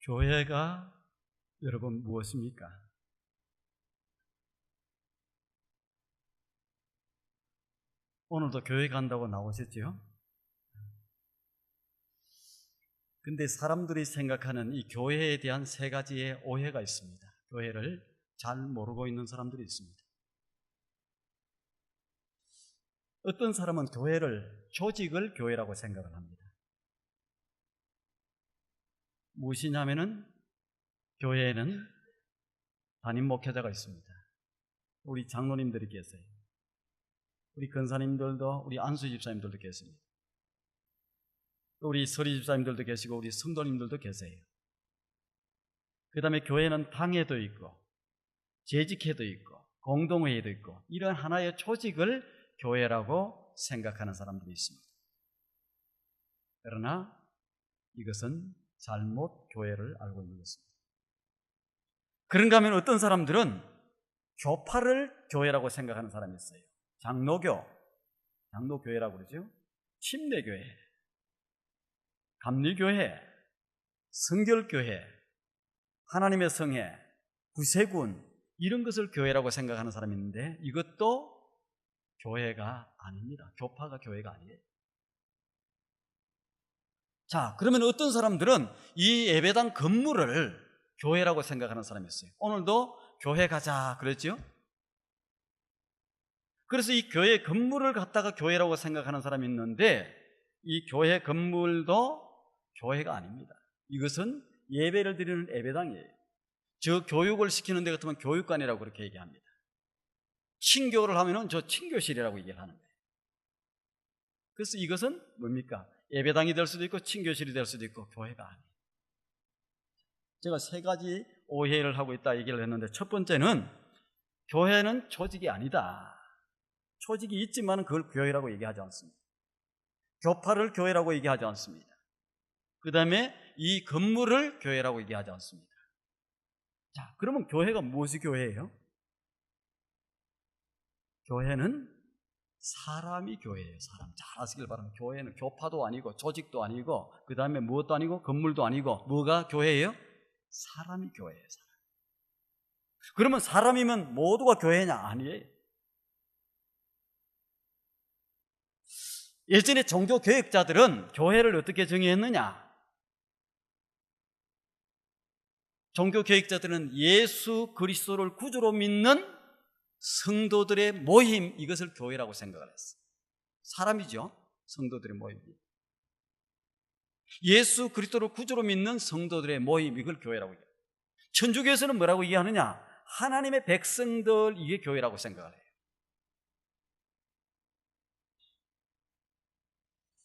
교회가 여러분 무엇입니까? 오늘도 교회 간다고 나오셨죠? 근데 사람들이 생각하는 이 교회에 대한 세 가지의 오해가 있습니다. 교회를 잘 모르고 있는 사람들이 있습니다. 어떤 사람은 조직을 교회라고 생각을 합니다. 무엇이냐면은 교회에는 담임 목회자가 있습니다. 우리 장로님들이 계세요. 우리 권사님들도, 우리 안수 집사님들도 계십니다. 우리 서리 집사님들도 계시고 우리 성도님들도 계세요. 그 다음에 교회는 당회도 있고 재직회도 있고 공동회의도 있고 이런 하나의 조직을 교회라고 생각하는 사람들이 있습니다. 그러나 이것은 잘못 교회를 알고 있는 것입니다. 그런가 하면 어떤 사람들은 교파를 교회라고 생각하는 사람이 있어요. 장로교회라고 그러죠. 침례교회, 감리교회, 성결교회, 하나님의 성회, 구세군 이런 것을 교회라고 생각하는 사람이 있는데 이것도 교회가 아닙니다. 교파가 교회가 아니에요. 자, 그러면 어떤 사람들은 이 예배당 건물을 교회라고 생각하는 사람이 있어요. 오늘도 교회 가자 그랬죠? 그래서 이 교회 건물을 갖다가 교회라고 생각하는 사람이 있는데 이 교회 건물도 교회가 아닙니다. 이것은 예배를 드리는 예배당이에요. 저 교육을 시키는 데 같으면 교육관이라고 그렇게 얘기합니다. 친교를 하면은 저 친교실이라고 얘기를 하는데, 그래서 이것은 뭡니까? 예배당이 될 수도 있고 친교실이 될 수도 있고 교회가 아니에요. 제가 세 가지 오해를 하고 있다 얘기를 했는데 첫 번째는 교회는 조직이 아니다. 조직이 있지만 그걸 교회라고 얘기하지 않습니다. 교파를 교회라고 얘기하지 않습니다. 그 다음에 이 건물을 교회라고 얘기하지 않습니다. 자, 그러면 교회가 무엇이 교회예요? 교회는 사람이 교회예요. 사람. 잘 아시길 바랍니다. 교회는 교파도 아니고 조직도 아니고 그 다음에 무엇도 아니고 건물도 아니고 뭐가 교회예요? 사람이 교회예요. 사람. 그러면 사람이면 모두가 교회냐? 아니에요. 예전에 종교개혁자들은 교회를 어떻게 정의했느냐? 종교개혁자들은 예수 그리스도를 구주로 믿는 성도들의 모임, 이것을 교회라고 생각을 했어요. 사람이죠. 성도들의 모임. 예수 그리스도를 구주로 믿는 성도들의 모임, 이걸 교회라고 얘기해요. 천주교에서는 뭐라고 얘기하느냐? 하나님의 백성들, 이게 교회라고 생각을 해요.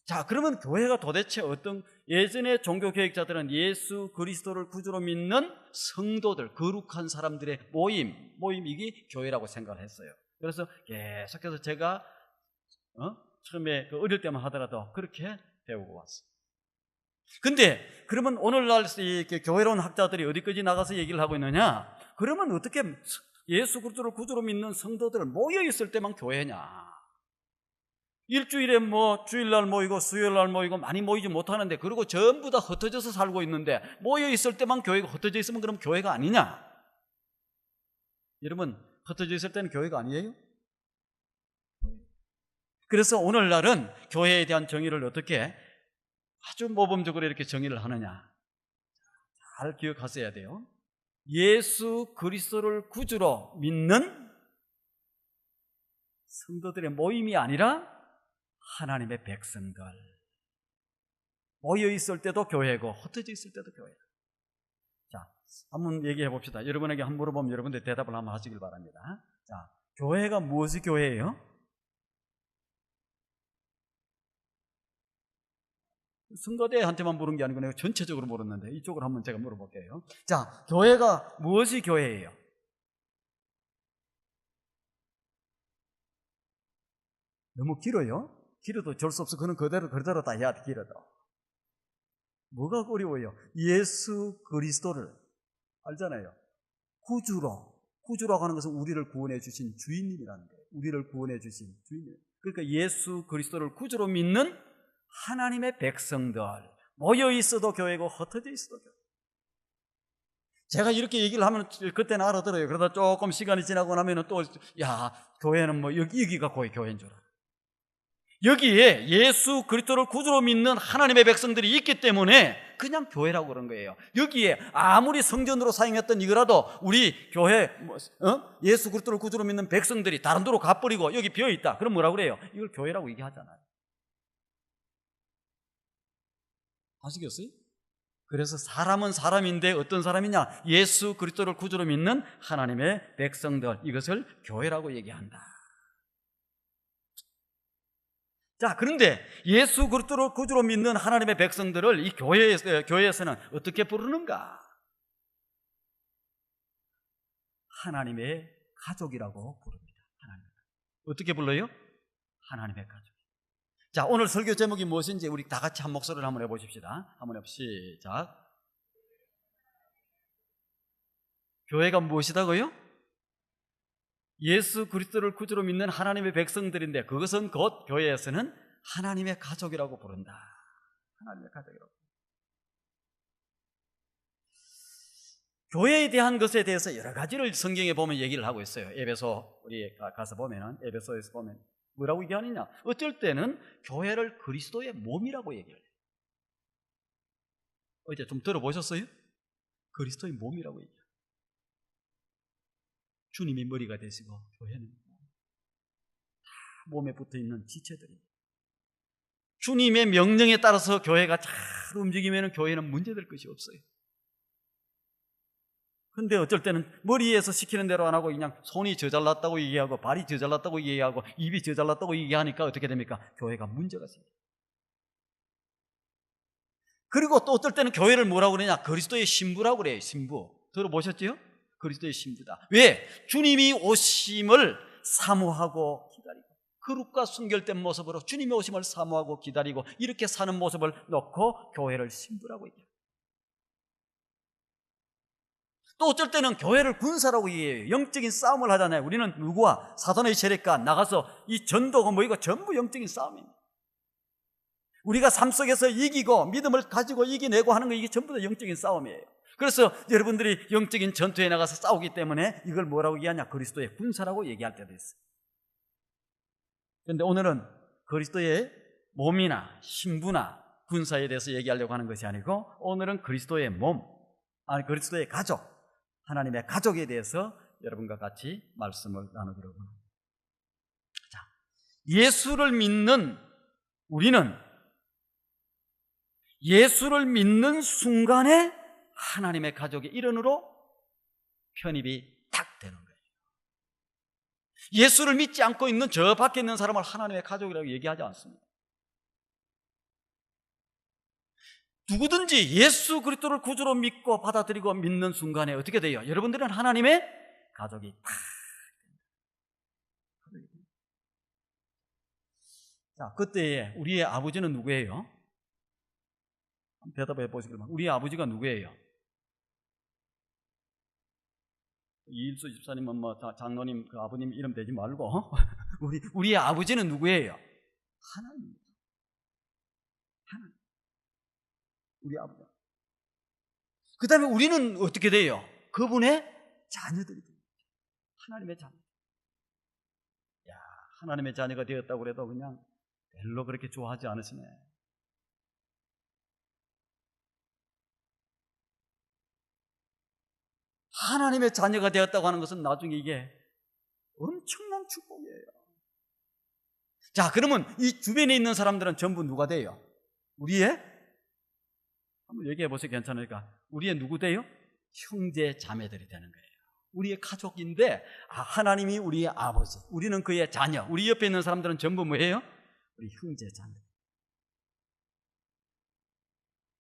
자, 그러면 교회가 도대체 예전에 종교개혁자들은 예수 그리스도를 구주로 믿는 성도들, 거룩한 사람들의 모임, 이게 교회라고 생각을 했어요. 그래서 계속해서 제가 처음에 어릴 때만 하더라도 그렇게 배우고 왔어요. 근데 그러면 오늘날 이렇게 교회로 온 학자들이 어디까지 나가서 얘기를 하고 있느냐? 그러면 어떻게 예수 그리스도를 구주로 믿는 성도들 모여 있을 때만 교회냐? 일주일에 주일날 모이고 수요일날 모이고 많이 모이지 못하는데, 그리고 전부 다 흩어져서 살고 있는데 모여 있을 때만 교회가 흩어져 있으면 그럼 교회가 아니냐? 여러분, 흩어져 있을 때는 교회가 아니에요? 그래서 오늘날은 교회에 대한 정의를 어떻게 아주 모범적으로 이렇게 정의를 하느냐? 잘 기억하셔야 돼요. 예수 그리스도를 구주로 믿는 성도들의 모임이 아니라 하나님의 백성들, 모여 있을 때도 교회고 흩어져 있을 때도 교회다. 자, 한번 얘기해 봅시다. 여러분에게 한번 물어보면 여러분들 대답을 한번 하시길 바랍니다. 자, 교회가 무엇이 교회예요? 성도들한테만 물은 게 아니고 내가 전체적으로 물었는데 이쪽으로 한번 제가 물어볼게요. 자, 교회가 무엇이 교회예요? 너무 길어요? 길어도 어쩔 수 없어. 그는 그대로 다 해야 돼. 길어도. 뭐가 어려워요? 예수 그리스도를 알잖아요. 구주라고 하는 것은 우리를 구원해 주신 주인님이라는 거예요. 우리를 구원해 주신 주인님. 그러니까 예수 그리스도를 구주로 믿는 하나님의 백성들, 모여 있어도 교회고 흩어져 있어도 교회. 제가 이렇게 얘기를 하면 그때는 알아들어요. 그러다 조금 시간이 지나고 나면은 또, 야, 교회는 뭐 여기가 교회인 줄 알아. 여기에 예수 그리스도를 구주로 믿는 하나님의 백성들이 있기 때문에 그냥 교회라고 그런 거예요. 여기에 아무리 성전으로 사용했던 이거라도 우리 교회 예수 그리스도를 구주로 믿는 백성들이 다른 데로 가버리고 여기 비어있다. 그럼 뭐라고 그래요? 이걸 교회라고 얘기하잖아요. 아시겠어요? 그래서 사람은 사람인데 어떤 사람이냐? 예수 그리스도를 구주로 믿는 하나님의 백성들, 이것을 교회라고 얘기한다. 자, 그런데 예수 그리스도를 구주로 믿는 하나님의 백성들을 이 교회에서는 어떻게 부르는가? 하나님의 가족이라고 부릅니다. 하나님. 어떻게 불러요? 하나님의 가족. 자, 오늘 설교 제목이 무엇인지 우리 다 같이 한 목소리를 한번 해보십시다. 한번 시작. 교회가 무엇이다고요? 예수 그리스도를 구주로 믿는 하나님의 백성들인데 그것은 곧 교회에서는 하나님의 가족이라고 부른다. 하나님의 가족이라고. 교회에 대한 것에 대해서 여러 가지를 성경에 보면 얘기를 하고 있어요. 에베소, 우리 가서 보면은, 에베소에서 보면 뭐라고 얘기하느냐? 어쩔 때는 교회를 그리스도의 몸이라고 얘기해요. 어제 좀 들어보셨어요? 그리스도의 몸이라고 얘기해요. 주님이 머리가 되시고 교회는 다 몸에 붙어있는 지체들입니다. 주님의 명령에 따라서 교회가 잘 움직이면 교회는 문제될 것이 없어요. 근데 어쩔 때는 머리에서 시키는 대로 안 하고 그냥 손이 저잘났다고 얘기하고 발이 저잘났다고 얘기하고 입이 저잘났다고 얘기하니까 어떻게 됩니까? 교회가 문제가 생겨요. 그리고 또 어떨 때는 교회를 뭐라고 그러냐? 그리스도의 신부라고 그래요. 신부. 들어보셨죠? 그리스도의 신부다. 왜? 주님이 오심을 사모하고 기다리고 거룩과 순결된 모습으로 주님의 오심을 사모하고 기다리고 이렇게 사는 모습을 놓고 교회를 신부라고 얘기해요. 또 어쩔 때는 교회를 군사라고 얘기해요. 영적인 싸움을 하잖아요. 우리는 누구와? 사단의 세력과 나가서 이 전도가 뭐 이거 전부 영적인 싸움입니다. 우리가 삶 속에서 이기고 믿음을 가지고 이겨내고 하는 거 이게 전부 다 영적인 싸움이에요. 그래서 여러분들이 영적인 전투에 나가서 싸우기 때문에 이걸 뭐라고 얘기하냐? 그리스도의 군사라고 얘기할 때도 있어요. 그런데 오늘은 그리스도의 몸이나 신부나 군사에 대해서 얘기하려고 하는 것이 아니고 오늘은 그리스도의 몸, 그리스도의 가족, 하나님의 가족에 대해서 여러분과 같이 말씀을 나누기로 합니다. 자, 예수를 믿는 우리는 예수를 믿는 순간에 하나님의 가족의 일원으로 편입이 딱 되는 거예요. 예수를 믿지 않고 있는 저 밖에 있는 사람을 하나님의 가족이라고 얘기하지 않습니다. 누구든지 예수 그리스도를 구주로 믿고 받아들이고 믿는 순간에 어떻게 돼요? 여러분들은 하나님의 가족이 딱 됩니다. 자, 그때에 우리의 아버지는 누구예요? 대답해 보시길 바랍니다. 우리의 아버지가 누구예요? 이일수 집사님은 뭐 장로님, 그 아버님 이름 대지 말고 우리의 아버지는 누구예요? 하나님입니다. 하나님. 우리 아버지. 그 다음에 우리는 어떻게 돼요? 그분의 자녀들이 돼요. 하나님의 자녀. 야, 하나님의 자녀가 되었다고 그래도 그냥 별로 그렇게 좋아하지 않으시네. 하나님의 자녀가 되었다고 하는 것은 나중에 이게 엄청난 축복이에요. 자, 그러면 이 주변에 있는 사람들은 전부 누가 돼요? 우리의, 한번 얘기해 보세요. 괜찮으니까. 우리의 누구 돼요? 형제 자매들이 되는 거예요. 우리의 가족인데 하나님이 우리의 아버지, 우리는 그의 자녀. 우리 옆에 있는 사람들은 전부 뭐예요? 우리 형제 자매.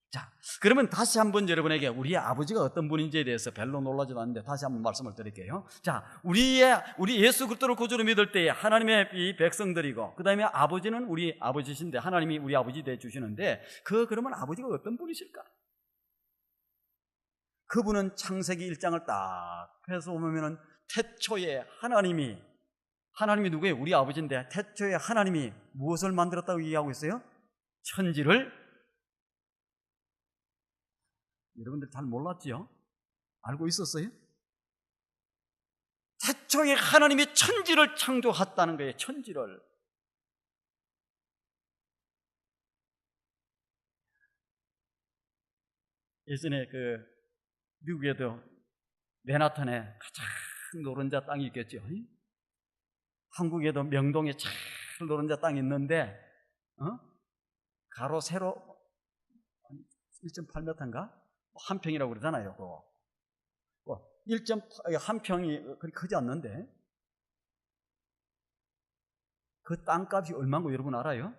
자, 그러면 다시 한번 여러분에게 우리의 아버지가 어떤 분인지에 대해서 별로 놀라지도 않는데 다시 한번 말씀을 드릴게요. 자, 우리 예수 그리스도를 구주로 믿을 때에 하나님의 이 백성들이고 그 다음에 아버지는 우리 아버지신데 하나님이 우리 아버지 되어 주시는데 그러면 아버지가 어떤 분이실까? 그분은 창세기 1장을 딱 해서 보면은 태초에 하나님이 누구예요? 우리 아버지인데 태초에 하나님이 무엇을 만들었다고 얘기하고 있어요? 천지를. 여러분들 잘 몰랐지요? 알고 있었어요? 태초에 하나님이 천지를 창조했다는 거예요. 천지를. 예전에 미국에도 맨하탄에 가장 노른자 땅이 있겠죠. 한국에도 명동에 잘 노른자 땅이 있는데 가로 세로 1.8m인가? 한 평이라고 그러잖아요. 그거. 1.8, 평이 그렇게 크지 않는데 그 땅값이 얼마인 거 여러분 알아요?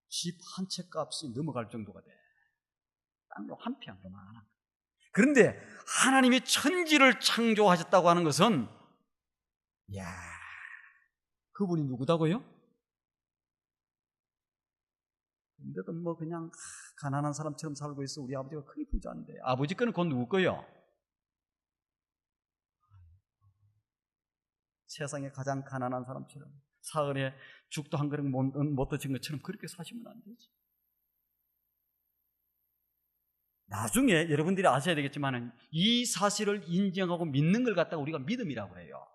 집 한 채 값이 넘어갈 정도가 돼. 땅도 한 평 그만한. 그런데 하나님이 천지를 창조하셨다고 하는 것은 그분이 누구다고요? 근데도 뭐 그냥 가난한 사람처럼 살고 있어. 우리 아버지가 크게 부자인데. 아버지 거는 곧 누구 거요? 세상에 가장 가난한 사람처럼 사흘에 죽도 한 그릇 못 드신 것처럼 그렇게 사시면 안 되지. 나중에 여러분들이 아셔야 되겠지만 이 사실을 인정하고 믿는 걸 갖다가 우리가 믿음이라고 해요.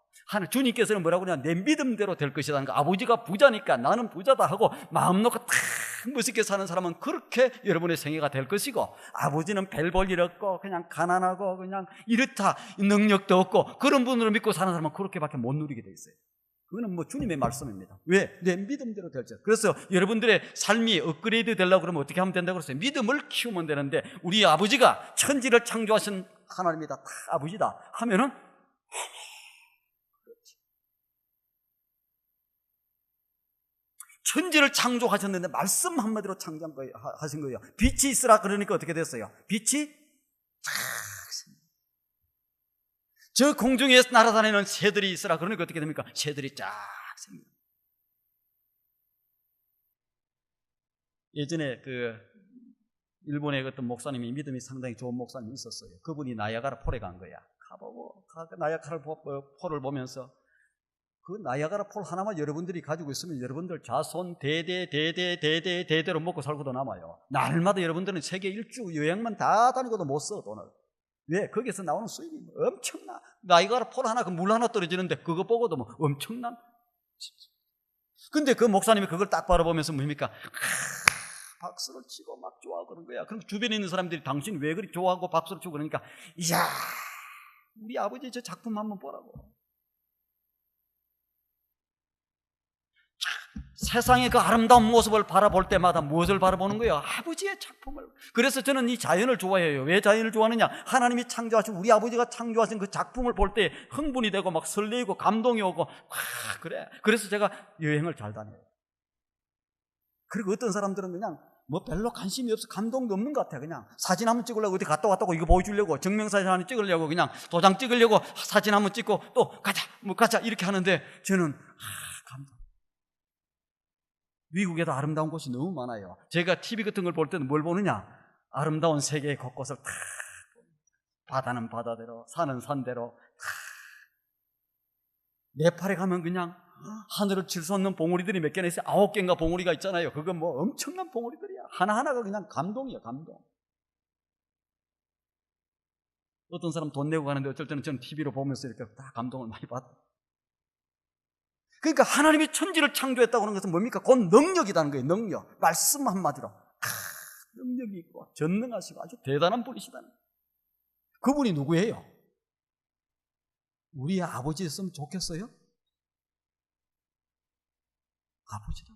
주님께서는 뭐라고 그러냐? 내 믿음대로 될 것이라는 거. 아버지가 부자니까 나는 부자다 하고 마음 놓고 탁 멋있게 사는 사람은 그렇게 여러분의 생애가 될 것이고, 아버지는 별 볼 일 없고 그냥 가난하고 그냥 이렇다, 능력도 없고 그런 분으로 믿고 사는 사람은 그렇게밖에 못 누리게 돼 있어요. 그거는 뭐 주님의 말씀입니다. 왜? 내 믿음대로 될지. 그래서 여러분들의 삶이 업그레이드 되려고 그러면 어떻게 하면 된다고 그랬어요? 믿음을 키우면 되는데, 우리 아버지가 천지를 창조하신 하나님이다, 다 아버지다 하면은 천지를 창조하셨는데 말씀 한마디로 창조하신 거예요. 빛이 있으라 그러니까 어떻게 됐어요? 빛이 쫙 씁니다. 저 공중에 날아다니는 새들이 있으라 그러니까 어떻게 됩니까? 새들이 쫙 씁니다. 예전에 일본의 어떤 목사님이, 믿음이 상당히 좋은 목사님이 있었어요. 그분이 나야가라 폴에 간 거야. 가보고 나야가라 폴을 보면서 그 나야가라 폴 하나만 여러분들이 가지고 있으면 여러분들 자손 대대로 먹고 살고도 남아요. 날마다 여러분들은 세계 일주 여행만 다 다니고도 못 써, 돈을. 왜? 거기서 나오는 수입이 엄청나. 나야가라 폴 하나, 그 물 하나 떨어지는데 그거 보고도 뭐 엄청난. 근데 그 목사님이 그걸 딱 바라보면서 뭡니까? 박수를 치고 막 좋아하고 그런 거야. 그럼 주변에 있는 사람들이 당신 왜 그렇게 좋아하고 박수를 치고 그러니까, 이야, 우리 아버지 저 작품 한번 보라고. 세상의 그 아름다운 모습을 바라볼 때마다 무엇을 바라보는 거예요? 아버지의 작품을. 그래서 저는 이 자연을 좋아해요. 왜 자연을 좋아하느냐? 하나님이 창조하신, 우리 아버지가 창조하신 그 작품을 볼 때 흥분이 되고 막 설레이고 감동이 오고 그래. 그래서 제가 여행을 잘 다녀요. 그리고 어떤 사람들은 그냥 뭐 별로 관심이 없어, 감동도 없는 것 같아. 그냥 사진 한번 찍으려고 어디 갔다 왔다고 이거 보여주려고, 증명사진 하나 찍으려고, 그냥 도장 찍으려고 사진 한번 찍고 또 가자 이렇게 하는데, 저는 감동. 미국에도 아름다운 곳이 너무 많아요. 제가 TV 같은 걸 볼 때는 뭘 보느냐? 아름다운 세계 곳곳을 다 바다는 바다대로, 산은 산대로. 네팔에 가면 그냥 하늘을 칠 수 없는 봉우리들이 몇 개나 있어요. 9개인가 봉우리가 있잖아요. 그건 뭐 엄청난 봉우리들이야. 하나하나가 그냥 감동이야, 감동. 어떤 사람 돈 내고 가는데 어쩔 때는 저는 TV로 보면서 이렇게 다 감동을 많이 받아요. 그러니까 하나님이 천지를 창조했다고 하는 것은 뭡니까? 곧 능력이라는 거예요. 능력. 말씀 한마디로 능력이 있고 전능하시고 아주 대단한 분이시다는 거예요. 그분이 누구예요? 우리 아버지였으면 좋겠어요? 아버지다.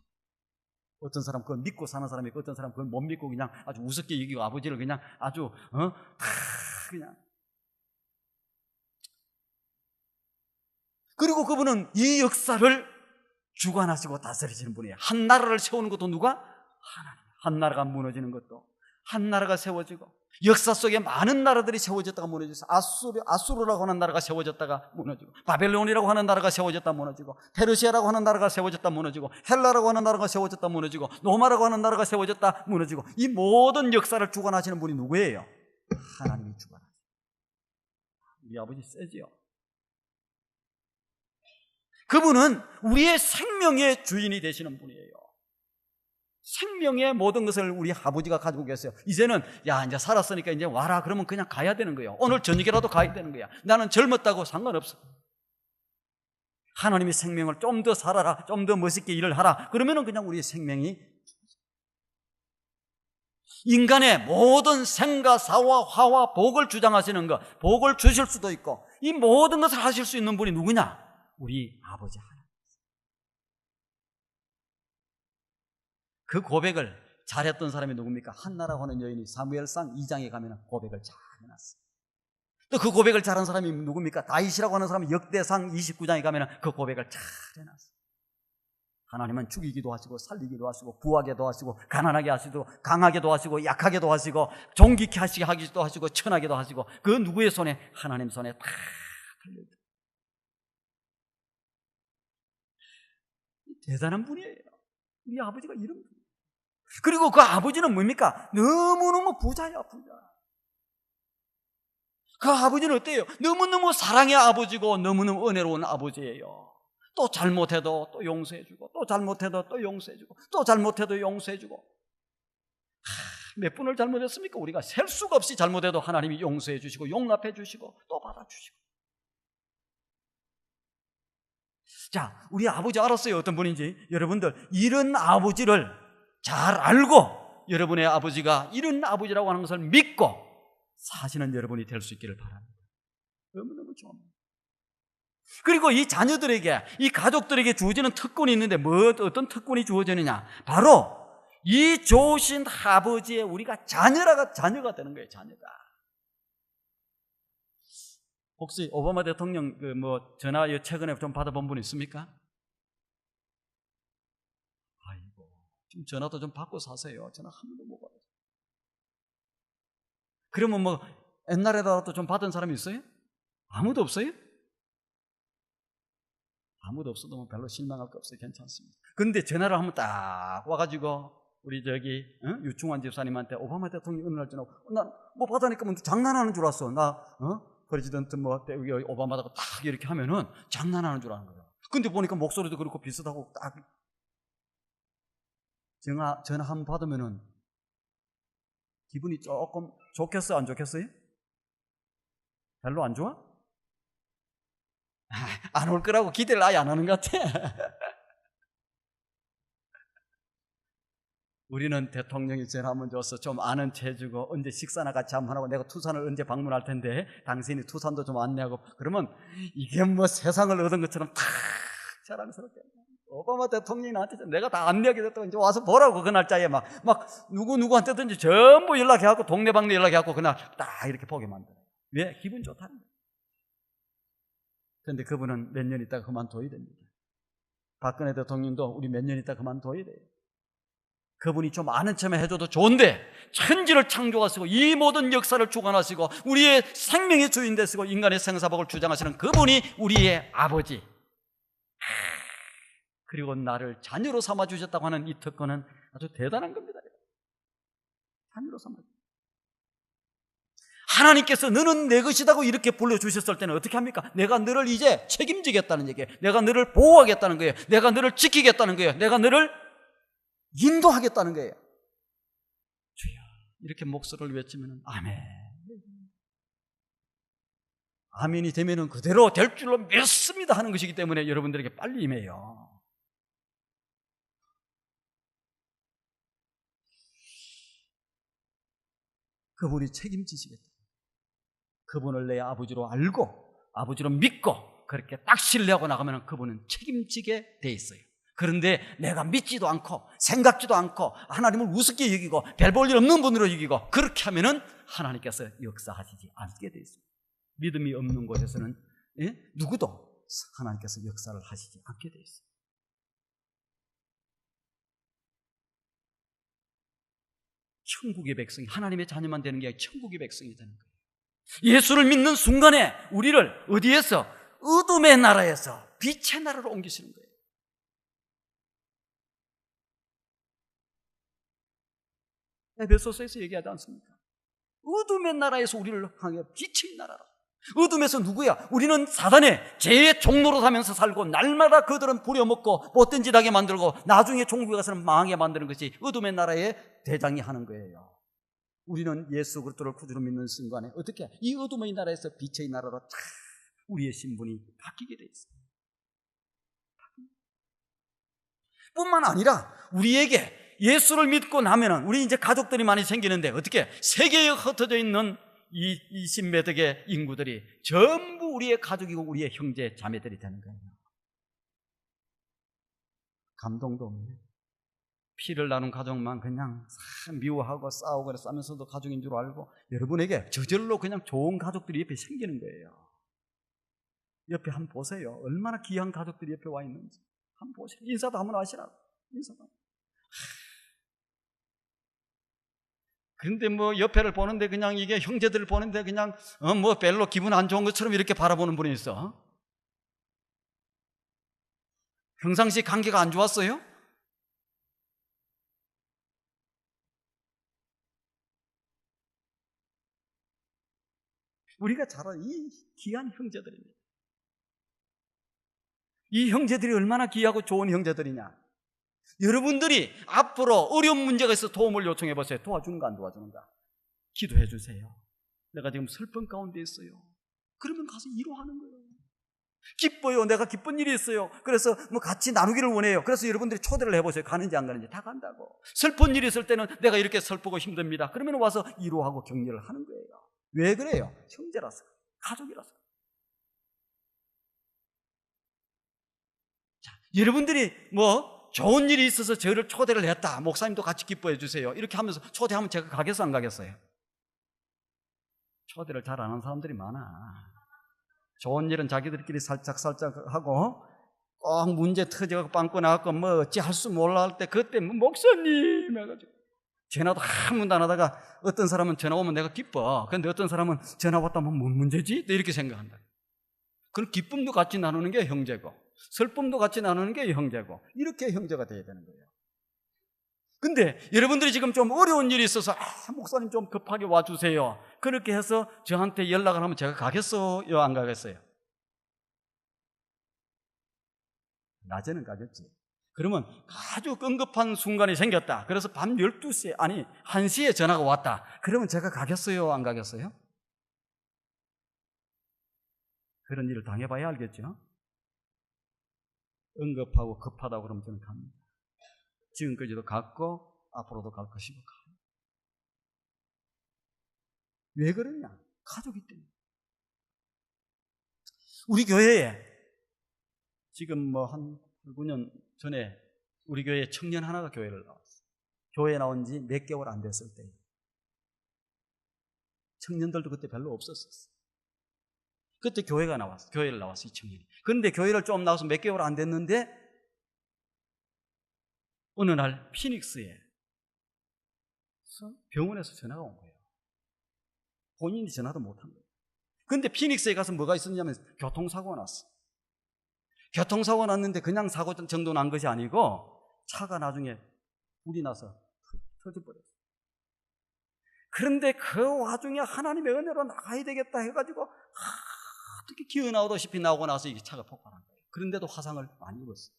어떤 사람 그걸 믿고 사는 사람이 있고, 어떤 사람 그걸 못 믿고 그냥 아주 우습게 여기고 아버지를 그냥 아주 그냥. 그리고 그분은 이 역사를 주관하시고 다스리시는 분이에요. 한 나라를 세우는 것도 누가? 하나님. 한 나라가 무너지는 것도, 한 나라가 세워지고, 역사 속에 많은 나라들이 세워졌다가 무너지고, 아수르라고 하는 나라가 세워졌다가 무너지고, 바벨론이라고 하는 나라가 세워졌다 무너지고, 페르시아라고 하는 나라가 세워졌다 무너지고, 헬라라고 하는 나라가 세워졌다 무너지고, 로마라고 하는 나라가 세워졌다 무너지고, 이 모든 역사를 주관하시는 분이 누구예요? 하나님이 주관하시죠. 우리 아버지 세지요. 그분은 우리의 생명의 주인이 되시는 분이에요. 생명의 모든 것을 우리 아버지가 가지고 계세요. 이제는 야 이제 살았으니까 이제 와라 그러면 그냥 가야 되는 거예요. 오늘 저녁이라도 가야 되는 거야. 나는 젊었다고 상관없어. 하나님이 생명을 좀 더 살아라, 좀 더 멋있게 일을 하라 그러면은 그냥 우리 생명이 인간의 모든 생과 사와 화와 복을 주장하시는 것, 복을 주실 수도 있고 이 모든 것을 하실 수 있는 분이 누구냐? 우리 아버지 하나님. 그 고백을 잘했던 사람이 누굽니까? 한나라고 하는 여인이 사무엘상 2장에 가면 고백을 잘 해놨어요. 또 그 고백을 잘한 사람이 누굽니까? 다윗이라고 하는 사람이 역대상 29장에 가면 그 고백을 잘 해놨어요. 하나님은 죽이기도 하시고 살리기도 하시고 부하게도 하시고 가난하게 하시고 강하게도 하시고 약하게도 하시고 존귀케 하기도 하시고 천하게도 하시고 그 누구의 손에? 하나님 손에 다 달려있다. 대단한 분이에요. 우리 아버지가 이런 분이에요. 그리고 그 아버지는 뭡니까? 너무너무 부자야, 부자. 그 아버지는 어때요? 너무너무 사랑의 아버지고 너무너무 은혜로운 아버지예요. 또 잘못해도 또 용서해주고 또 잘못해도 또 용서해주고 또 잘못해도 용서해주고 몇 분을 잘못했습니까? 우리가 셀 수가 없이 잘못해도 하나님이 용서해주시고 용납해주시고 또 받아주시고. 자, 우리 아버지 알았어요, 어떤 분인지. 여러분들 이런 아버지를 잘 알고 여러분의 아버지가 이런 아버지라고 하는 것을 믿고 사시는 여러분이 될 수 있기를 바랍니다. 너무너무 좋아합니다. 그리고 이 자녀들에게, 이 가족들에게 주어지는 특권이 있는데 어떤 특권이 주어지느냐? 바로 이 좋으신 아버지의 우리가 자녀가 되는 거예요. 자녀가. 혹시 오바마 대통령 전화 최근에 좀 받아본 분 있습니까? 아이고, 좀 전화도 좀 받고 사세요. 전화 한 번도 못 받아요. 그러면 옛날에라도 좀 받은 사람이 있어요? 아무도 없어요? 아무도 없어도 별로 실망할 거 없어요. 괜찮습니다. 그런데 전화를 한번 딱 와가지고 우리 유충환 집사님한테 오바마 대통령이 어느 날 전화 나 뭐 받으니까 장난하는 줄 알았어. 프레지던트 오바마다가 딱 이렇게 하면은 장난하는 줄 아는 거예요. 근데 보니까 목소리도 그렇고 비슷하고 딱 전화 한번 받으면은 기분이 조금 좋겠어요? 안 좋겠어요? 별로 안 좋아? 안 올 거라고 기대를 아예 안 하는 것 같아. 우리는 대통령이 전화 한번 줘서 좀 아는 체 해주고 언제 식사나 같이 한번 하고 내가 투산을 언제 방문할 텐데 당신이 투산도 좀 안내하고 그러면 이게 세상을 얻은 것처럼 탁 자랑스럽게 오바마 대통령이 나한테 내가 다 안내하게 됐다고 이제 와서 보라고 그 날짜에 막 누구한테든지 전부 연락해갖고 동네방네 연락해갖고 그날 딱 이렇게 보게 만들어요. 왜? 기분 좋다는 거예요. 그런데 그분은 몇 년 있다가 그만둬야 됩니다. 박근혜 대통령도 우리 몇 년 있다가 그만둬야 돼요. 그분이 좀 아는 척만 해줘도 좋은데 천지를 창조하시고 이 모든 역사를 주관하시고 우리의 생명의 주인 되시고 인간의 생사복을 주장하시는 그분이 우리의 아버지, 그리고 나를 자녀로 삼아주셨다고 하는 이 특권은 아주 대단한 겁니다. 자녀로 삼아주셨다. 하나님께서 너는 내 것이다고 이렇게 불러주셨을 때는 어떻게 합니까? 내가 너를 이제 책임지겠다는 얘기예요. 내가 너를 보호하겠다는 거예요. 내가 너를 지키겠다는 거예요. 내가 너를 인도하겠다는 거예요. 주여, 이렇게 목소리를 외치면 아멘. 아멘이 되면 그대로 될 줄로 믿습니다 하는 것이기 때문에 여러분들에게 빨리 임해요. 그분이 책임지시겠다. 그분을 내 아버지로 알고 아버지로 믿고 그렇게 딱 신뢰하고 나가면 그분은 책임지게 돼 있어요. 그런데 내가 믿지도 않고 생각지도 않고 하나님을 우습게 여기고 별 볼 일 없는 분으로 여기고 그렇게 하면은 하나님께서 역사하시지 않게 돼 있어요. 믿음이 없는 곳에서는 누구도 하나님께서 역사를 하시지 않게 돼 있어요. 천국의 백성이 하나님의 자녀만 되는 게 아니라 천국의 백성이 되는 거예요. 예수를 믿는 순간에 우리를 어디에서? 어둠의 나라에서 빛의 나라로 옮기시는 거예요. 에베소서에서 얘기하지 않습니까? 어둠의 나라에서 우리를 향해 빛의 나라로. 어둠에서 누구야? 우리는 사단의 죄의 종로로 하면서 살고 날마다 그들은 부려먹고 못된 짓 하게 만들고 나중에 종국에 가서는 망하게 만드는 것이 어둠의 나라의 대장이 하는 거예요. 우리는 예수 그리스도를 구주로 믿는 순간에 어떻게 이 어둠의 나라에서 빛의 나라로 쫙 우리의 신분이 바뀌게 돼 있어요. 뿐만 아니라 우리에게 예수를 믿고 나면은 우리 이제 가족들이 많이 생기는데 어떻게 세계에 흩어져 있는 이 20몇 억의 인구들이 전부 우리의 가족이고 우리의 형제 자매들이 되는 거예요. 감동도 없네. 피를 나눈 가족만 그냥 미워하고 싸우고 싸면서도 가족인 줄 알고 여러분에게 저절로 그냥 좋은 가족들이 옆에 생기는 거예요. 옆에 한번 보세요. 얼마나 귀한 가족들이 옆에 와 있는지 한번 보세요. 인사도 한번 하시라고. 인사도. 그런데 뭐 옆에를 보는데 그냥 이게 형제들을 보는데 그냥 뭐 별로 기분 안 좋은 것처럼 이렇게 바라보는 분이 있어. 평상시 관계가 안 좋았어요? 우리가 잘 아는 이 귀한 형제들입니다. 이 형제들이 얼마나 귀하고 좋은 형제들이냐. 여러분들이 앞으로 어려운 문제가 있어서 도움을 요청해 보세요. 도와주는가 안 도와주는가? 기도해 주세요. 내가 지금 슬픔 가운데 있어요. 그러면 가서 위로하는 거예요. 기뻐요. 내가 기쁜 일이 있어요. 그래서 뭐 같이 나누기를 원해요. 그래서 여러분들이 초대를 해보세요. 가는지 안 가는지 다 간다고. 슬픈 일이 있을 때는 내가 이렇게 슬프고 힘듭니다. 그러면 와서 위로하고 격려를 하는 거예요. 왜 그래요? 형제라서, 가족이라서. 자, 여러분들이 뭐 좋은 일이 있어서 저를 초대를 했다. 목사님도 같이 기뻐해 주세요. 이렇게 하면서 초대하면 제가 가겠어 안 가겠어요? 초대를 잘 안 하는 사람들이 많아. 좋은 일은 자기들끼리 살짝 하고 꼭 문제 터져갖고 빵꾸 나갖고 뭐 어찌 할 수 몰라 할 때 그때 뭐 목사님 해가지고 전화도 한 번도 안 하다가 어떤 사람은 전화 오면 내가 기뻐. 그런데 어떤 사람은 전화 왔다면 뭔 문제지? 이렇게 생각한다. 그럼 기쁨도 같이 나누는 게 형제고 슬픔도 같이 나누는 게 형제고 이렇게 형제가 돼야 되는 거예요. 근데 여러분들이 지금 좀 어려운 일이 있어서 목사님 좀 급하게 와주세요. 그렇게 해서 저한테 연락을 하면 제가 가겠어요? 안 가겠어요? 낮에는 가겠지. 그러면 아주 응급한 순간이 생겼다. 그래서 밤 12시에 아니 1시에 전화가 왔다. 그러면 제가 가겠어요? 안 가겠어요? 그런 일을 당해봐야 알겠죠? 응급하고 급하다고 그러면 저는 갑니다. 지금까지도 갔고 앞으로도 갈 것이고. 왜 그러냐? 가족이 때문에. 우리 교회에 지금 뭐 한 9년 전에 우리 교회에 청년 하나가 교회를 나왔어요. 교회에 나온 지 몇 개월 안 됐을 때. 청년들도 그때 별로 없었어요. 그때 교회를 나왔어, 이 청년이. 그런데 교회를 좀 나와서 몇 개월 안 됐는데 어느 날 피닉스에 병원에서 전화가 온 거예요. 본인이 전화도 못한 거예요. 그런데 피닉스에 가서 뭐가 있었냐면 교통사고가 났어. 교통사고가 났는데 그냥 사고 정도 난 것이 아니고 차가 나중에 불이 나서 터져버렸어요. 그런데 그 와중에 하나님의 은혜로 나가야 되겠다 해가지고 어떻게 기어 나오다시피 나오고 나서 이게 차가 폭발한 거예요. 그런데도 화상을 많이 입었어요.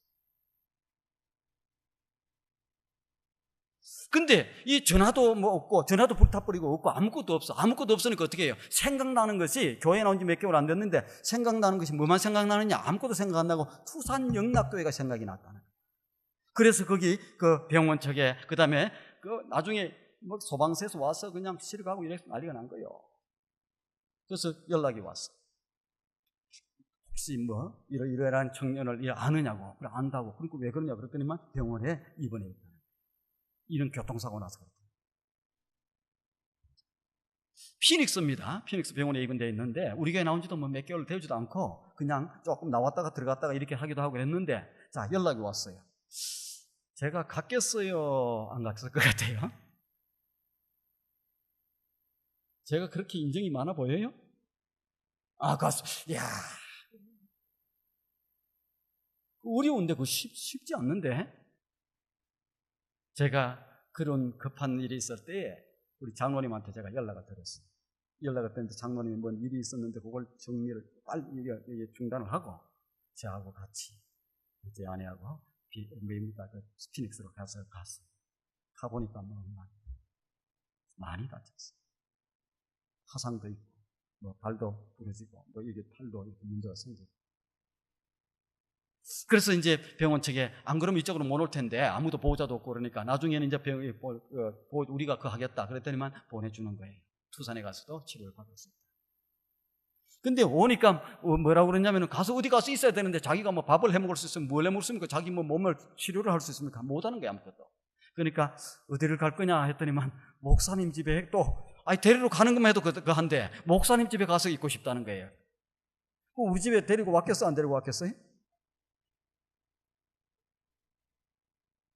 근데 이 전화도 뭐 없고 전화도 불타버리고 없고 아무것도 없어. 아무것도 없으니까 어떻게 해요? 생각나는 것이 교회 나온 지 몇 개월 안 됐는데 생각나는 것이 뭐만 생각나느냐? 아무것도 생각 안 나고 투산 영락교회가 생각이 났다는 거예요. 그래서 거기 그 병원 측에 그다음에 그 나중에 뭐 소방서에서 와서 그냥 실어가고 이래서 난리가 난 거예요. 그래서 연락이 왔어. 혹시 뭐 이러이러한 청년을 아느냐고. 그래 안다고. 그러니까 왜 그러냐 그랬더니만 병원에 입원해 있다. 이런 교통사고 나서 그렇다. 피닉스입니다. 피닉스 병원에 입원되어 있는데 우리 교회 나온 지도 뭐 몇 개월 되지도 않고 그냥 조금 나왔다가 들어갔다가 이렇게 하기도 하고 그랬는데 자 연락이 왔어요. 제가 갔겠어요? 안 갔을 것 같아요? 제가 그렇게 인정이 많아 보여요? 갔어. 이야 어려운데 그거 쉽지 않는데 제가 그런 급한 일이 있을 때 우리 장로님한테 제가 연락을 드렸어요. 연락을 했는데 장로님이 뭔 일이 있었는데 그걸 정리를 빨리 중단을 하고 저하고 같이 제 아내하고 피닉스로 갔어요. 가보니까 뭐 많이 다쳤어요. 화상도 있고 뭐 발도 부러지고 뭐 이게 팔도 이렇게 문제가 생기고. 그래서 이제 병원 측에 안 그러면 이쪽으로 못 올 텐데 아무도 보호자도 없고 그러니까 나중에는 이제 우리가 그거 하겠다 그랬더니만 보내주는 거예요. 투산에 가서도 치료를 받았습니다. 근데 오니까 뭐라고 그러냐면 가서 어디 가서 있어야 되는데 자기가 뭐 밥을 해 먹을 수 있으면 뭘 해 먹을 수 있습니까? 자기 뭐 몸을 치료를 할 수 있습니까? 못 하는 거야 아무것도. 그러니까 어디를 갈 거냐 했더니만 목사님 집에 또 데리러 가는 것만 해도 그 한데 목사님 집에 가서 있고 싶다는 거예요. 우리 집에 데리고 왔겠어? 안 데리고 왔겠어요?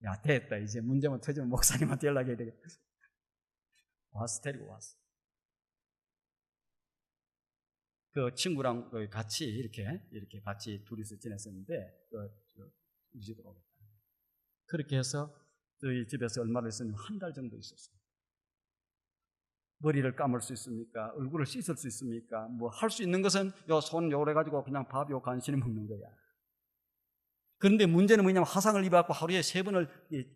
야, 됐다. 이제 문제만 터지면 목사님한테 연락해야 되겠다. 와서 데리고 왔어. 그 친구랑 같이 이렇게 같이 둘이서 지냈었는데, 우리 집으로 오겠다. 그렇게 해서 저희 집에서 얼마를 있었냐면 한 달 정도 있었어요. 머리를 감을 수 있습니까? 얼굴을 씻을 수 있습니까? 뭐 할 수 있는 것은 손 요래가지고 그냥 밥 요 간신히 먹는 거야. 그런데 문제는 뭐냐면 화상을 입어갖고 하루에 3번을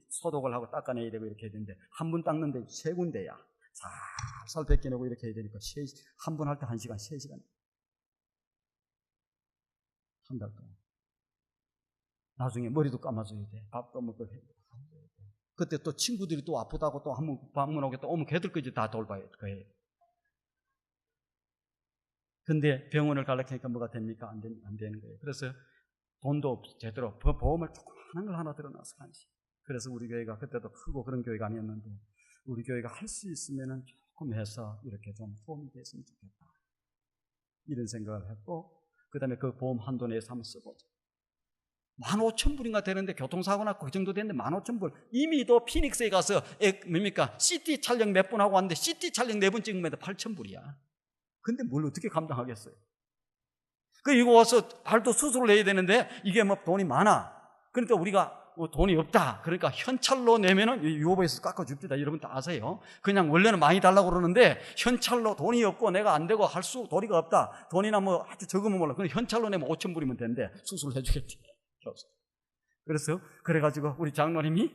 소독을 하고 닦아내야 되고 이렇게 해야 되는데 한 번 닦는데 3군데야. 살살 벗겨내고 이렇게 해야 되니까 한 번 할 때 1시간, 3시간. 한 달 동안. 나중에 머리도 감아줘야 돼. 밥도 먹고 해야 돼. 그때 또 친구들이 또 아프다고 또 한번 방문하고 또 오면 걔들까지 다 돌봐야 돼. 근데 병원을 가려니까 뭐가 됩니까? 안 되는 거예요. 그래서 돈도 제대로 보험을 조그마한 걸 하나 들어놔서 간지. 그래서 우리 교회가 그때도 크고 그런 교회가 아니었는데 우리 교회가 할 수 있으면은 조금 해서 이렇게 좀 도움이 됐으면 좋겠다. 이런 생각을 했고 그 다음에 그 보험 한도 내에서 한번 써보자. 15,000불인가 되는데 교통사고 났고 그 정도 됐는데 15,000불. 이미도 피닉스에 가서 CT 촬영 몇 번 하고 왔는데 CT 촬영 4번 찍으면 8,000불이야. 근데 뭘 어떻게 감당하겠어요? 이거 와서 발도 수술을 해야 되는데 이게 뭐 돈이 많아. 그러니까 우리가 돈이 없다. 그러니까 현찰로 내면은 유보에서 깎아줍니다. 여러분 다 아세요. 그냥 원래는 많이 달라고 그러는데 현찰로 돈이 없고 내가 안 되고 할 수 도리가 없다. 돈이나 뭐 아주 적으면 몰라. 그럼 현찰로 내면 5,000불이면 되는데 수술을 해주겠지. 그래서 그래가지고 우리 장로님이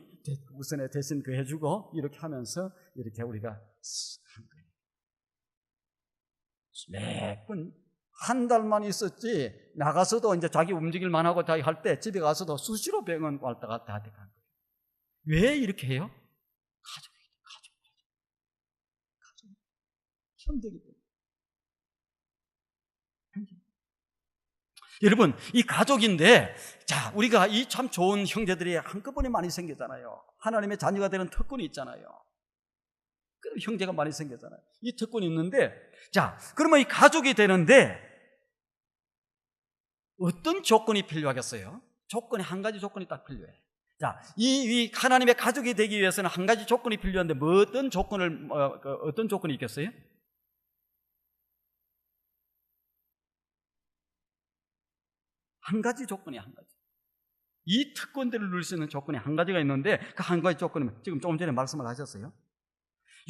우선에 대신 그 해주고 이렇게 하면서 이렇게 우리가 한 거예요. 몇 번 한 달만 있었지 나가서도 이제 자기 움직일만 하고 자기 할 때 집에 가서도 수시로 병원 왔다 갔다 하는 거예요. 왜 이렇게 해요? 가족. 형제기 때문에. 여러분, 이 가족인데, 자, 우리가 이 참 좋은 형제들이 한꺼번에 많이 생기잖아요. 하나님의 자녀가 되는 특권이 있잖아요. 그럼 형제가 많이 생기잖아요. 이 특권이 있는데, 자, 그러면 이 가족이 되는데, 어떤 조건이 필요하겠어요? 조건이 한 가지 조건이 딱 필요해. 자, 이 하나님의 가족이 되기 위해서는 한 가지 조건이 필요한데, 뭐 어떤 조건이 있겠어요? 한 가지 조건이 한 가지. 이 특권들을 누릴 수 있는 조건이 한 가지가 있는데 그 한 가지 조건은 지금 조금 전에 말씀을 하셨어요.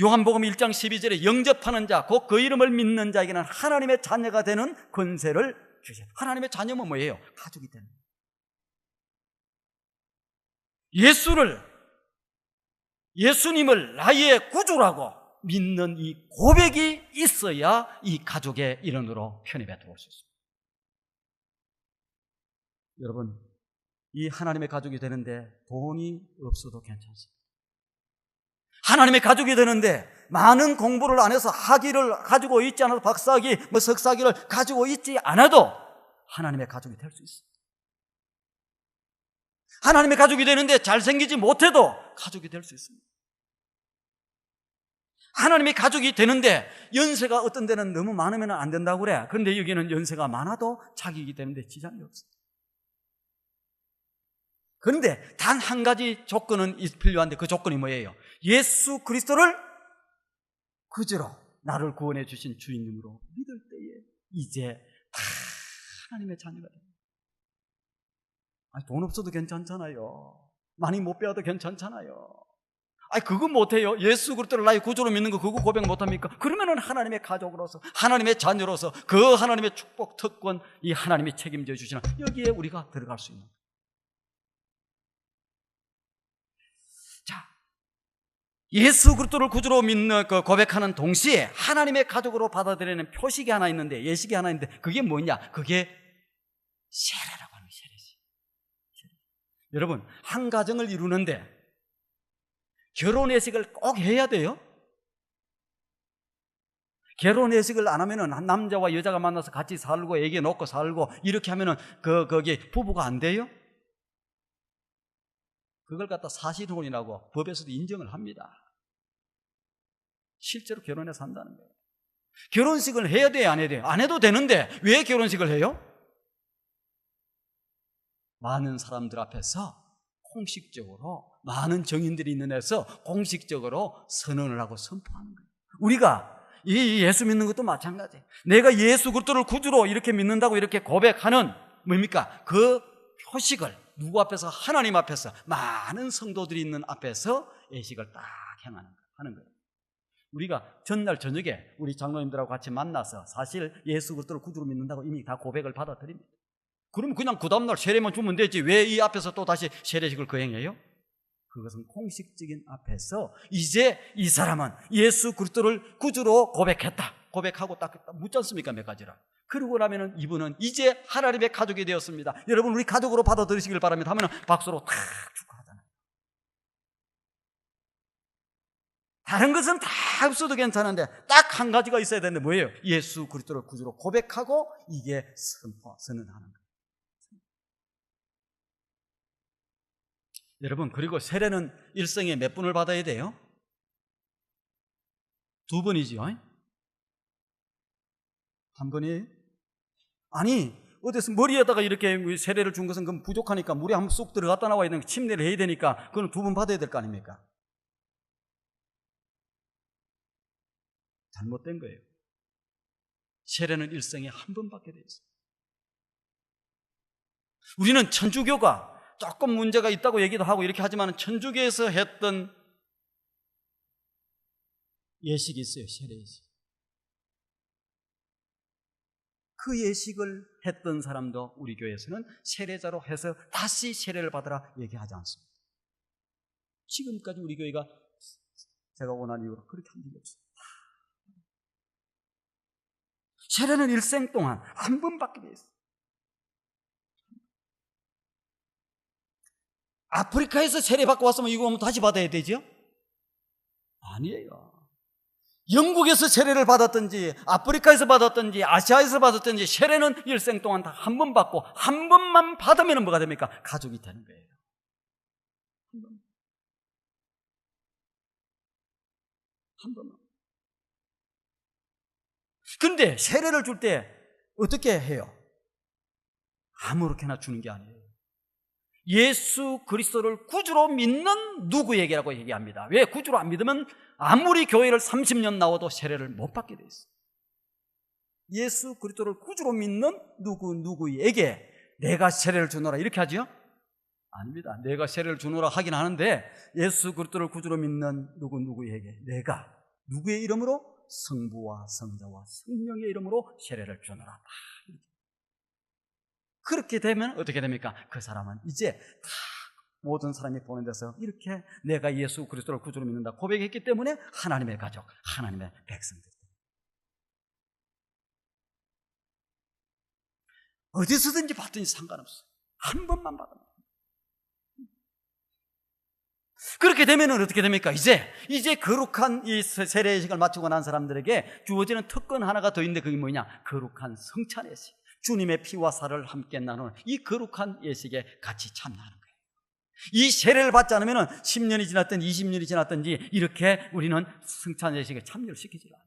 요한복음 1장 12절에 영접하는 자, 곧 그 이름을 믿는 자에게는 하나님의 자녀가 되는 권세를 주셨다. 하나님의 자녀면 뭐예요? 가족이 되는 거예요. 예수님을 나의 구주라고 믿는 이 고백이 있어야 이 가족의 일원으로 편입해 들어올 수 있습니다. 여러분, 이 하나님의 가족이 되는데 돈이 없어도 괜찮습니다. 하나님의 가족이 되는데 많은 공부를 안 해서 학위를 가지고 있지 않아도 박사학위, 석사학위를 가지고 있지 않아도 하나님의 가족이 될 수 있습니다. 하나님의 가족이 되는데 잘생기지 못해도 가족이 될 수 있습니다. 하나님의 가족이 되는데 연세가 어떤 데는 너무 많으면 안 된다고 그래. 그런데 여기는 연세가 많아도 자기이기 때문에 지장이 없어요. 그런데 단 한 가지 조건은 필요한데 그 조건이 뭐예요? 예수 그리스도를 구주로 나를 구원해 주신 주인님으로 믿을 때에 이제 다 하나님의 자녀가 됩니다. 돈 없어도 괜찮잖아요. 많이 못 배워도 괜찮잖아요. 아니 그거 못해요? 예수 그리스도를 나의 구주로 믿는 거 그거 고백 못합니까? 그러면은 하나님의 가족으로서, 하나님의 자녀로서 그 하나님의 축복 특권, 이 하나님이 책임져 주시는 여기에 우리가 들어갈 수 있는. 자, 예수 그리스도를 구주로 믿는 그 고백하는 동시에 하나님의 가족으로 받아들이는 표식이 하나 있는데, 예식이 하나 있는데 그게 뭐냐? 그게 세례라고 하는 세례식. 여러분, 한 가정을 이루는데 결혼 예식을 꼭 해야 돼요? 결혼 예식을 안 하면은 한 남자와 여자가 만나서 같이 살고 애기 놓고 살고 이렇게 하면은 거기 부부가 안 돼요? 그걸 갖다 사실혼이라고 법에서도 인정을 합니다. 실제로 결혼해서 한다는 거예요. 결혼식을 해야 돼요, 안 해야 돼요? 안 해도 되는데 왜 결혼식을 해요? 많은 사람들 앞에서 공식적으로, 많은 정인들이 있는 데서 공식적으로 선언을 하고 선포하는 거예요. 우리가 이 예수 믿는 것도 마찬가지예요. 내가 예수 그리스도를 구주로 이렇게 믿는다고 이렇게 고백하는 뭡니까? 그 표식을 누구 앞에서? 하나님 앞에서, 많은 성도들이 있는 앞에서 예식을 딱 하는 거예요. 우리가 전날 저녁에 우리 장로님들하고 같이 만나서 사실 예수 그리스도를 구주로 믿는다고 이미 다 고백을 받아들입니다. 그러면 그냥 그 다음날 세례만 주면 되지 왜 이 앞에서 또 다시 세례식을 거행해요? 그것은 공식적인 앞에서 이제 이 사람은 예수 그리스도를 구주로 고백했다. 고백하고 딱 묻지 않습니까? 몇 가지라. 그러고 나면은 이분은 이제 하나님의 가족이 되었습니다. 여러분 우리 가족으로 받아들이시길 바랍니다 하면은 박수로 탁 축하하잖아요. 다른 것은 다 없어도 괜찮은데 딱 한 가지가 있어야 되는데 뭐예요? 예수 그리스도를 구주로 고백하고 이게 선언하는 거예요. 여러분, 그리고 세례는 일생에 몇 분을 받아야 돼요? 2번이지요. 한 번이? 아니, 어디서 머리에다가 이렇게 세례를 준 것은 그럼 부족하니까 물에 한번 쏙 들어갔다 나와야 되는 침례를 해야 되니까 그건 2번 받아야 될 거 아닙니까? 잘못된 거예요. 세례는 일생에 한 번 받게 돼 있어요. 우리는 천주교가 조금 문제가 있다고 얘기도 하고 이렇게 하지만 천주교에서 했던 예식이 있어요. 세례 예식. 그 예식을 했던 사람도 우리 교회에서는 세례자로 해서 다시 세례를 받으라 얘기하지 않습니다. 지금까지 우리 교회가 제가 원한 이유로 그렇게 한 적이 없어요. 세례는 일생 동안 한 번 받게 돼 있어요. 아프리카에서 세례 받고 왔으면 이거 다시 받아야 되죠? 아니에요. 영국에서 세례를 받았든지 아프리카에서 받았든지 아시아에서 받았든지 세례는 일생 동안 다 한 번 받고 한 번만 받으면 뭐가 됩니까? 가족이 되는 거예요. 한 번만. 그런데 세례를 줄 때 어떻게 해요? 아무렇게나 주는 게 아니에요. 예수 그리스도를 구주로 믿는 누구에게라고 얘기합니다. 왜? 구주로 안 믿으면 아무리 교회를 30년 나와도 세례를 못 받게 돼 있어요. 예수 그리스도를 구주로 믿는 누구에게 내가 세례를 주노라 이렇게 하죠? 아닙니다. 내가 세례를 주노라 하긴 하는데 예수 그리스도를 구주로 믿는 누구에게 내가 누구의 이름으로? 성부와 성자와 성령의 이름으로 세례를 주노라. 그렇게 되면 어떻게 됩니까? 그 사람은 이제 다 모든 사람이 보는 데서 이렇게 내가 예수 그리스도를 구주로 믿는다 고백했기 때문에 하나님의 가족, 하나님의 백성들. 어디서든지 받든지 상관없어요. 한 번만 받으면. 그렇게 되면 어떻게 됩니까? 이제 거룩한 이 세례식을 마치고 난 사람들에게 주어지는 특권 하나가 더 있는데 그게 뭐냐? 거룩한 성찬 예식. 주님의 피와 살을 함께 나누는 이 거룩한 예식에 같이 참여하는 거예요. 이 세례를 받지 않으면 10년이 지났든지 20년이 지났든지 이렇게 우리는 성찬 예식에 참여를 시키지 않아요.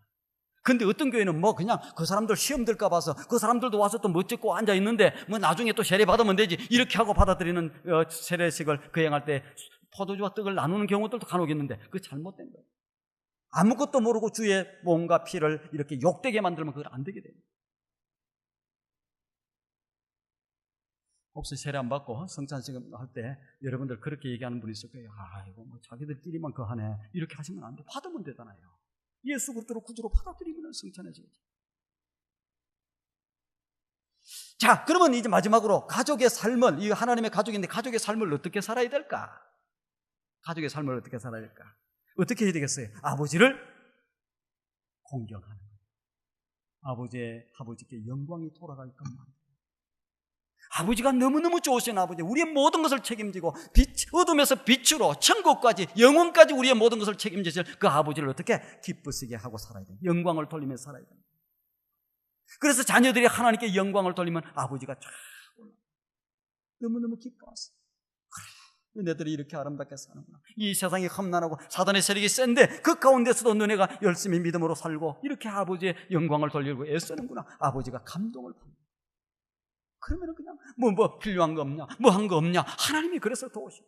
근데 어떤 교회는 뭐 그냥 그 사람들 시험 들까 봐서 그 사람들도 와서 또 멋쩍고 앉아 있는데 뭐 나중에 또 세례 받으면 되지 이렇게 하고 받아들이는 세례식을 거행할 때 포도주와 떡을 나누는 경우들도 간혹 있는데 그게 잘못된 거예요. 아무것도 모르고 주의 몸과 피를 이렇게 욕되게 만들면 그걸 안 되게 됩니다. 없어 세례 안 받고 성찬식 할 때 여러분들 그렇게 얘기하는 분이 있을 거예요. 아이고 뭐 자기들끼리만 하네. 이렇게 하시면 안 돼. 받으면 되잖아요. 예수 그리스도를 구주로 받아들이면 성찬해지죠. 자, 그러면 이제 마지막으로 가족의 삶을, 이 하나님의 가족인데 가족의 삶을 어떻게 살아야 될까? 가족의 삶을 어떻게 살아야 될까? 어떻게 해야 되겠어요? 아버지를 공경하는 거예요. 아버지께 영광이 돌아갈 것만. 아버지가 너무너무 좋으신 아버지, 우리의 모든 것을 책임지고 어둠에서 빛으로 천국까지 영원까지 우리의 모든 것을 책임지실 그 아버지를 어떻게 기쁘시게 하고 살아야 돼요? 영광을 돌리며 살아야 돼요. 그래서 자녀들이 하나님께 영광을 돌리면 아버지가 쫙 올라 너무너무 기뻐하세요. 그래, 너네들이 이렇게 아름답게 사는구나. 이 세상이 험난하고 사단의 세력이 센데 그 가운데서도 너네가 열심히 믿음으로 살고 이렇게 아버지의 영광을 돌리려고 애쓰는구나. 아버지가 감동을 받는. 그러면 그냥 뭐 필요한 거 없냐, 뭐 한 거 없냐, 하나님이 그래서 도우시고.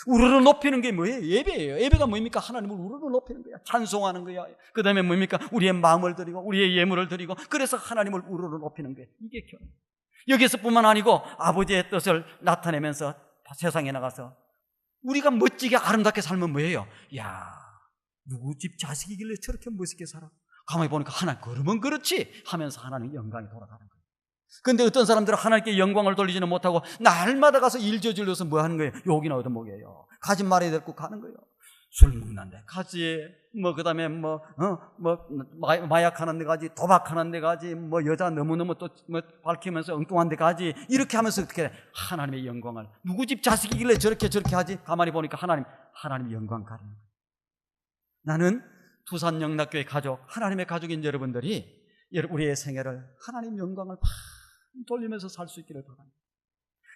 우러러 높이는 게 뭐예요? 예배예요. 예배가 뭡니까? 하나님을 우러러 높이는 거야. 찬송하는 거야. 그 다음에 뭡니까? 우리의 마음을 드리고 우리의 예물을 드리고 그래서 하나님을 우러러 높이는 거예요. 이게 교회. 여기서뿐만 아니고 아버지의 뜻을 나타내면서 세상에 나가서 우리가 멋지게 아름답게 살면 뭐예요? 야, 누구 집 자식이길래 저렇게 멋있게 살아? 가만히 보니까 하나님, 그러면 그렇지 하면서 하나님 영광이 돌아가는 거예요. 그런데 어떤 사람들은 하나님께 영광을 돌리지는 못하고 날마다 가서 일 저질러서 뭐 하는 거예요? 욕이나 얻어먹여요. 가지 말아야 될 거 가는 거예요. 술 먹는데 가지, 그 다음에 마약하는 데 가지, 도박하는 데 가지, 여자 너무너무 또 밝히면서 엉뚱한 데 가지, 이렇게 하면서 어떻게 하나님의 영광을, 누구 집 자식이길래 저렇게 하지? 가만히 보니까 하나님의 영광 가리는 거예요. 나는 두산 영락교회 가족, 하나님의 가족인 여러분들이 우리의 생애를 하나님 영광을 돌리면서 살 수 있기를 바랍니다.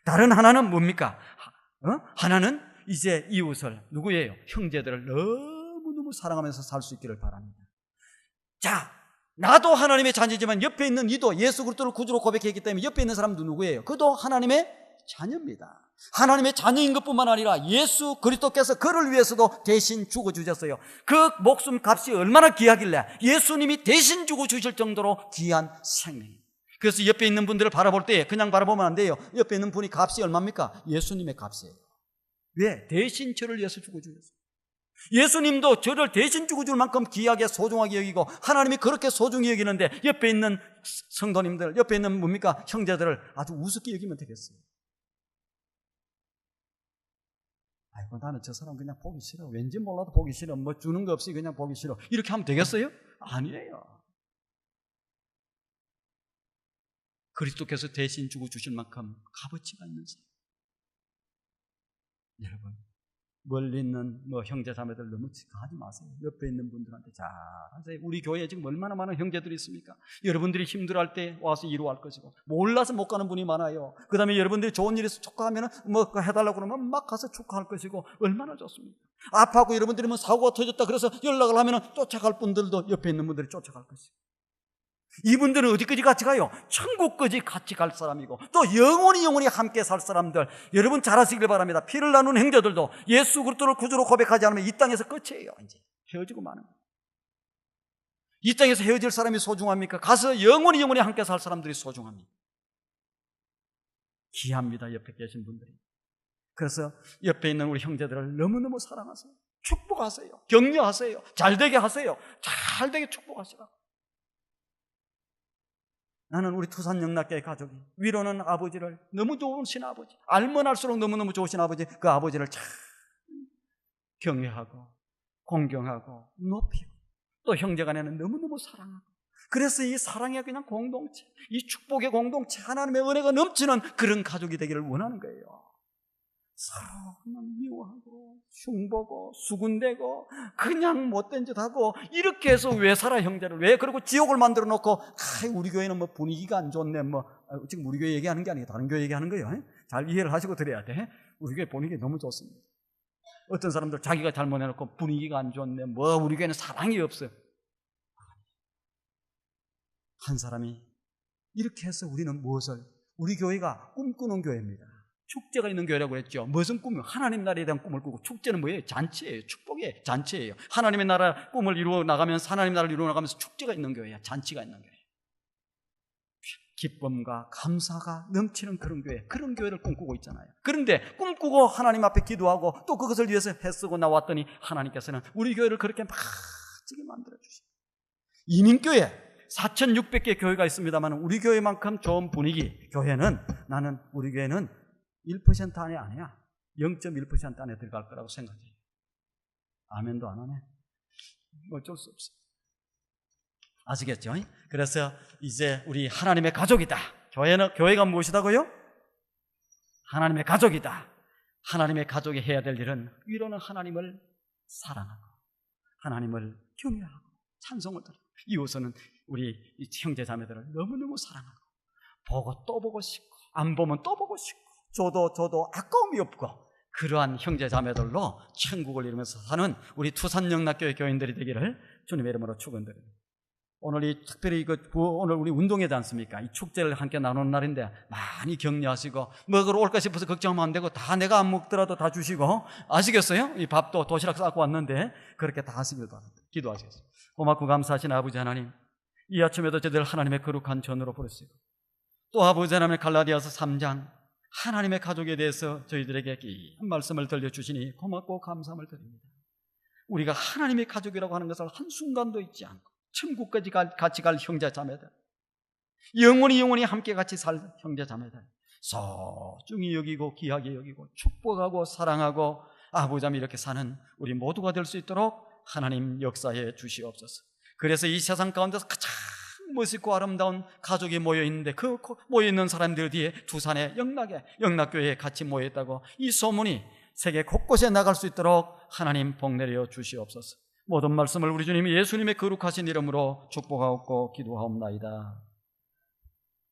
다른 하나는 뭡니까? 하나는 이제 이웃을, 누구예요? 형제들을 너무너무 사랑하면서 살 수 있기를 바랍니다. 자, 나도 하나님의 자녀지만 옆에 있는 이도 예수 그리스도를 구주로 고백했기 때문에 옆에 있는 사람도 누구예요? 그도 하나님의 자녀입니다. 하나님의 자녀인 것뿐만 아니라 예수 그리스도께서 그를 위해서도 대신 죽어주셨어요. 그 목숨 값이 얼마나 귀하길래 예수님이 대신 죽어주실 정도로 귀한 생명입니다. 그래서 옆에 있는 분들을 바라볼 때 그냥 바라보면 안 돼요. 옆에 있는 분이 값이 얼마입니까? 예수님의 값이에요. 왜? 대신 저를 위해서 죽어주셨어요. 예수님도 저를 대신 죽어줄 만큼 귀하게 소중하게 여기고 하나님이 그렇게 소중히 여기는데 옆에 있는 성도님들, 옆에 있는 뭡니까? 형제들을 아주 우습게 여기면 되겠어요. 아이고, 나는 저 사람 그냥 보기 싫어. 왠지 몰라도 보기 싫어. 뭐 주는 거 없이 그냥 보기 싫어. 이렇게 하면 되겠어요? 아니에요. 그리스도께서 대신 죽어주실 만큼 값어치가 있는 사람. 여러분, 멀리 있는 형제 자매들 너무 하지 마세요. 옆에 있는 분들한테 잘하세요. 우리 교회에 지금 얼마나 많은 형제들이 있습니까? 여러분들이 힘들어할 때 와서 이루할 것이고, 몰라서 못 가는 분이 많아요. 그 다음에 여러분들이 좋은 일에서 축하하면 해달라고 그러면 막 가서 축하할 것이고, 얼마나 좋습니까? 아파하고 여러분들이 사고가 터졌다 그래서 연락을 하면 쫓아갈 분들도 옆에 있는 분들이 쫓아갈 것이고, 이분들은 어디까지 같이 가요? 천국까지 같이 갈 사람이고 또 영원히 함께 살 사람들, 여러분 잘 하시길 바랍니다. 피를 나눈 형제들도 예수 그리스도를 구주로 고백하지 않으면 이 땅에서 끝이에요. 이제 헤어지고 마는 거예요. 이 땅에서 헤어질 사람이 소중합니까? 가서 영원히 함께 살 사람들이 소중합니다. 귀합니다. 옆에 계신 분들이. 그래서 옆에 있는 우리 형제들을 너무너무 사랑하세요. 축복하세요. 격려하세요. 잘되게 하세요. 잘되게 축복하시라고. 나는 우리 두산 영락교회 가족이 위로는 아버지를, 너무 좋으신 아버지, 알면 알수록 너무너무 좋으신 아버지, 그 아버지를 참 경외하고 공경하고 높이고 또 형제간에는 너무너무 사랑하고, 그래서 이 사랑의 그냥 공동체, 이 축복의 공동체, 하나님의 은혜가 넘치는 그런 가족이 되기를 원하는 거예요. 서로 그냥 미워하고 흉보고 수군대고 그냥 못된 짓 하고 이렇게 해서 왜 살아? 형제를 왜? 그리고 지옥을 만들어 놓고 우리 교회는 분위기가 안 좋네, 지금 우리 교회 얘기하는 게 아니고 다른 교회 얘기하는 거예요. 잘 이해를 하시고 들어야 돼. 우리 교회 분위기 너무 좋습니다. 어떤 사람들 자기가 잘못해놓고 분위기가 안 좋네, 우리 교회는 사랑이 없어요. 한 사람이 이렇게 해서 우리는 무엇을, 우리 교회가 꿈꾸는 교회입니다. 축제가 있는 교회라고 그랬죠. 무슨 꿈이요? 하나님 나라에 대한 꿈을 꾸고, 축제는 뭐예요? 잔치예요. 축복의 잔치예요. 하나님의 나라 꿈을 이루어 나가면서, 하나님 나라를 이루어 나가면서 축제가 있는 교회야. 잔치가 있는 교회. 기쁨과 감사가 넘치는 그런 교회를 꿈꾸고 있잖아요. 그런데 꿈꾸고 하나님 앞에 기도하고 또 그것을 위해서 애쓰고 나왔더니 하나님께서는 우리 교회를 그렇게 멋지게 만들어주십니다. 이민교회 4,600개 교회가 있습니다만 우리 교회만큼 좋은 분위기 교회는 나는 우리 교회는 1% 안에 아니야. 0.1% 안에 들어갈 거라고 생각해요. 아멘도 안 하네. 어쩔 수 없어. 아시겠죠? 그래서 이제 우리 하나님의 가족이다. 교회가 무엇이다고요? 하나님의 가족이다. 하나님의 가족이 해야 될 일은 위로는 하나님을 사랑하고 하나님을 경외하고 찬송을 드리고 이웃은 우리 형제 자매들을 너무너무 사랑하고 보고 또 보고 싶고 안 보면 또 보고 싶고 줘도 아까움이 없고 그러한 형제 자매들로 천국을 이루면서 사는 우리 투산영락교회 교인들이 되기를 주님의 이름으로 축원드립니다. 오늘 특별히 오늘 우리 운동회지 않습니까? 이 축제를 함께 나누는 날인데 많이 격려하시고 먹으러 올까 싶어서 걱정하면 안 되고 다 내가 안 먹더라도 다 주시고 아시겠어요? 이 밥도 도시락 싸고 왔는데 그렇게 다 하시길 바랍니다. 기도하시겠습니다. 고맙고 감사하신 아버지 하나님, 이 아침에도 저희들 하나님의 거룩한 전으로 부르시고 또 아버지 하나님의 갈라디아서 3장 하나님의 가족에 대해서 저희들에게 긴 말씀을 들려주시니 고맙고 감사함을 드립니다. 우리가 하나님의 가족이라고 하는 것을 한순간도 잊지 않고 천국까지 같이 갈 형제 자매들, 영원히 함께 같이 살 형제 자매들 소중히 여기고 귀하게 여기고 축복하고 사랑하고 아버지 하나님 이렇게 사는 우리 모두가 될 수 있도록 하나님 역사해 주시옵소서. 그래서 이 세상 가운데서 가장 멋있고 아름다운 가족이 모여있는데 그 모여있는 사람들 뒤에 두산의 영락교회에 같이 모여있다고 이 소문이 세계 곳곳에 나갈 수 있도록 하나님 복 내려 주시옵소서. 모든 말씀을 우리 주님 예수님의 거룩하신 이름으로 축복하옵고 기도하옵나이다.